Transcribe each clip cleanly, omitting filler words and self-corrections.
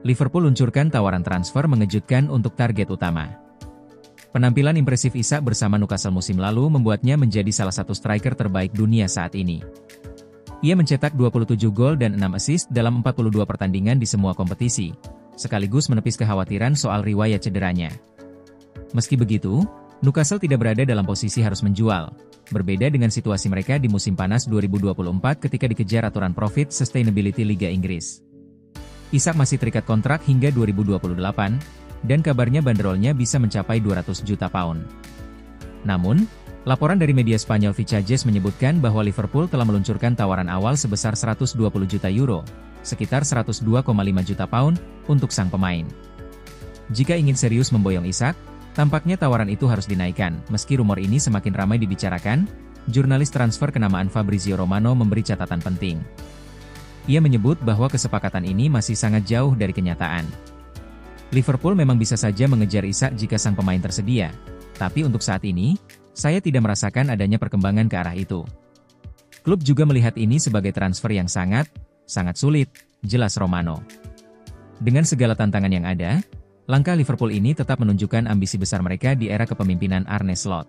Liverpool luncurkan tawaran transfer mengejutkan untuk target utama. Penampilan impresif Isak bersama Newcastle musim lalu membuatnya menjadi salah satu striker terbaik dunia saat ini. Ia mencetak 27 gol dan 6 assist dalam 42 pertandingan di semua kompetisi, sekaligus menepis kekhawatiran soal riwayat cederanya. Meski begitu, Newcastle tidak berada dalam posisi harus menjual, berbeda dengan situasi mereka di musim panas 2024 ketika dikejar aturan profit sustainability Liga Inggris. Isak masih terikat kontrak hingga 2028, dan kabarnya banderolnya bisa mencapai 200 juta pound. Namun, laporan dari media Spanyol Vichajes menyebutkan bahwa Liverpool telah meluncurkan tawaran awal sebesar 120 juta euro, sekitar 102,5 juta pound, untuk sang pemain. Jika ingin serius memboyong Isak, tampaknya tawaran itu harus dinaikkan. Meski rumor ini semakin ramai dibicarakan, jurnalis transfer kenamaan Fabrizio Romano memberi catatan penting. Ia menyebut bahwa kesepakatan ini masih sangat jauh dari kenyataan. Liverpool memang bisa saja mengejar Isak jika sang pemain tersedia, tapi untuk saat ini, saya tidak merasakan adanya perkembangan ke arah itu. Klub juga melihat ini sebagai transfer yang sangat sulit, jelas Romano. Dengan segala tantangan yang ada, langkah Liverpool ini tetap menunjukkan ambisi besar mereka di era kepemimpinan Arne Slot.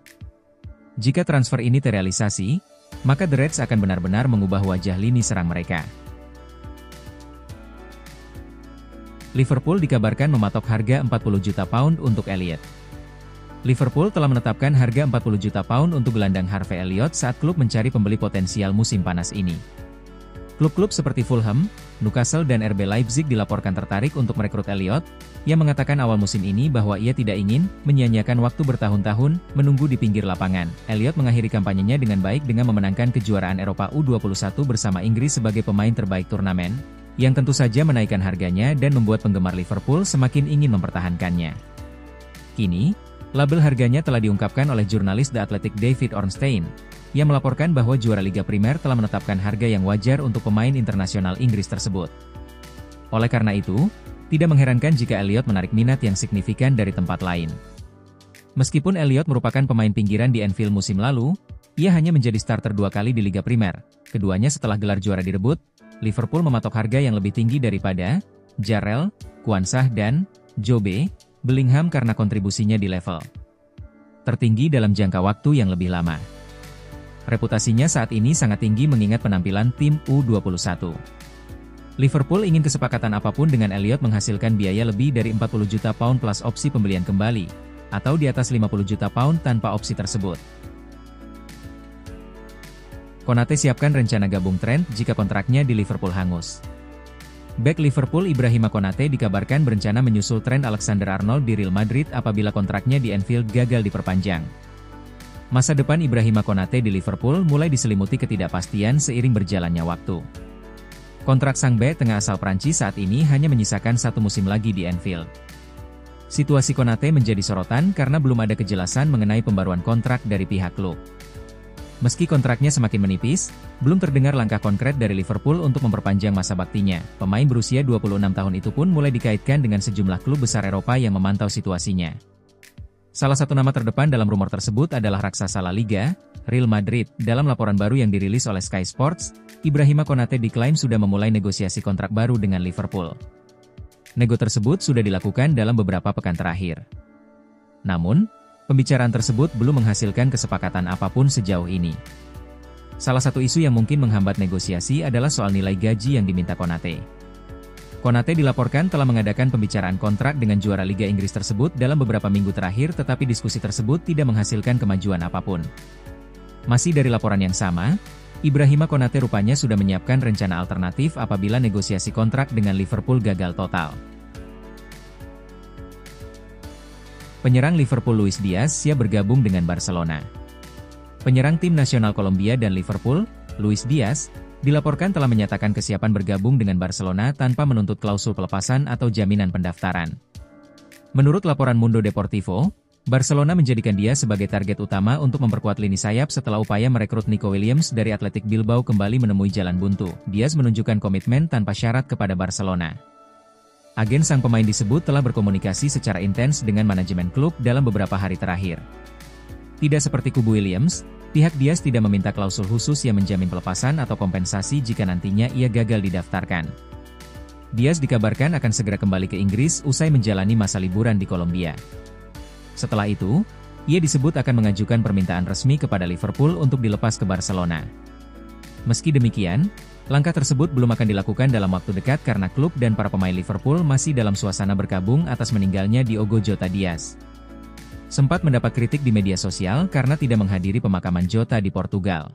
Jika transfer ini terrealisasi, maka The Reds akan benar-benar mengubah wajah lini serang mereka. Liverpool dikabarkan mematok harga 40 juta pound untuk Elliott. Liverpool telah menetapkan harga 40 juta pound untuk gelandang Harvey Elliott saat klub mencari pembeli potensial musim panas ini. Klub-klub seperti Fulham, Newcastle dan RB Leipzig dilaporkan tertarik untuk merekrut Elliott, yang mengatakan awal musim ini bahwa ia tidak ingin menyia-nyiakan waktu bertahun-tahun menunggu di pinggir lapangan. Elliott mengakhiri kampanyenya dengan baik dengan memenangkan kejuaraan Eropa U21 bersama Inggris sebagai pemain terbaik turnamen, yang tentu saja menaikkan harganya dan membuat penggemar Liverpool semakin ingin mempertahankannya. Kini, label harganya telah diungkapkan oleh jurnalis The Athletic David Ornstein, yang melaporkan bahwa juara Liga Primer telah menetapkan harga yang wajar untuk pemain internasional Inggris tersebut. Oleh karena itu, tidak mengherankan jika Elliott menarik minat yang signifikan dari tempat lain. Meskipun Elliott merupakan pemain pinggiran di Anfield musim lalu, ia hanya menjadi starter 2 kali di Liga Primer, keduanya setelah gelar juara direbut. Liverpool mematok harga yang lebih tinggi daripada Jarrell, Quansah dan Jobe Bellingham karena kontribusinya di level tertinggi dalam jangka waktu yang lebih lama. Reputasinya saat ini sangat tinggi mengingat penampilan tim U21. Liverpool ingin kesepakatan apapun dengan Elliott menghasilkan biaya lebih dari 40 juta pound plus opsi pembelian kembali, atau di atas 50 juta pound tanpa opsi tersebut. Konate siapkan rencana gabung Trent jika kontraknya di Liverpool hangus. Bek Liverpool Ibrahima Konate dikabarkan berencana menyusul Trent Alexander-Arnold di Real Madrid apabila kontraknya di Anfield gagal diperpanjang. Masa depan Ibrahima Konate di Liverpool mulai diselimuti ketidakpastian seiring berjalannya waktu. Kontrak sang bek tengah asal Prancis saat ini hanya menyisakan 1 musim lagi di Anfield. Situasi Konate menjadi sorotan karena belum ada kejelasan mengenai pembaruan kontrak dari pihak klub. Meski kontraknya semakin menipis, belum terdengar langkah konkret dari Liverpool untuk memperpanjang masa baktinya. Pemain berusia 26 tahun itu pun mulai dikaitkan dengan sejumlah klub besar Eropa yang memantau situasinya. Salah satu nama terdepan dalam rumor tersebut adalah raksasa La Liga, Real Madrid. Dalam laporan baru yang dirilis oleh Sky Sports, Ibrahima Konate diklaim sudah memulai negosiasi kontrak baru dengan Liverpool. Nego tersebut sudah dilakukan dalam beberapa pekan terakhir. Namun, pembicaraan tersebut belum menghasilkan kesepakatan apapun sejauh ini. Salah satu isu yang mungkin menghambat negosiasi adalah soal nilai gaji yang diminta Konate. Konate dilaporkan telah mengadakan pembicaraan kontrak dengan juara Liga Inggris tersebut dalam beberapa minggu terakhir tetapi diskusi tersebut tidak menghasilkan kemajuan apapun. Masih dari laporan yang sama, Ibrahima Konate rupanya sudah menyiapkan rencana alternatif apabila negosiasi kontrak dengan Liverpool gagal total. Penyerang Liverpool Luis Diaz siap bergabung dengan Barcelona. Penyerang tim nasional Kolombia dan Liverpool, Luis Diaz, dilaporkan telah menyatakan kesiapan bergabung dengan Barcelona tanpa menuntut klausul pelepasan atau jaminan pendaftaran. Menurut laporan Mundo Deportivo, Barcelona menjadikan dia sebagai target utama untuk memperkuat lini sayap setelah upaya merekrut Nico Williams dari Athletic Bilbao kembali menemui jalan buntu. Diaz menunjukkan komitmen tanpa syarat kepada Barcelona. Agen sang pemain disebut telah berkomunikasi secara intens dengan manajemen klub dalam beberapa hari terakhir. Tidak seperti kubu Williams, pihak Diaz tidak meminta klausul khusus yang menjamin pelepasan atau kompensasi jika nantinya ia gagal didaftarkan. Diaz dikabarkan akan segera kembali ke Inggris usai menjalani masa liburan di Kolombia. Setelah itu, ia disebut akan mengajukan permintaan resmi kepada Liverpool untuk dilepas ke Barcelona. Meski demikian, langkah tersebut belum akan dilakukan dalam waktu dekat karena klub dan para pemain Liverpool masih dalam suasana berkabung atas meninggalnya Diogo Jota Diaz. Sempat mendapat kritik di media sosial karena tidak menghadiri pemakaman Jota di Portugal.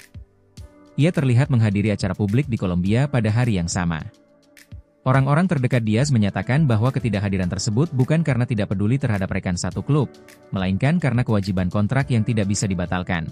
Ia terlihat menghadiri acara publik di Kolombia pada hari yang sama. Orang-orang terdekat Diaz menyatakan bahwa ketidakhadiran tersebut bukan karena tidak peduli terhadap rekan satu klub, melainkan karena kewajiban kontrak yang tidak bisa dibatalkan.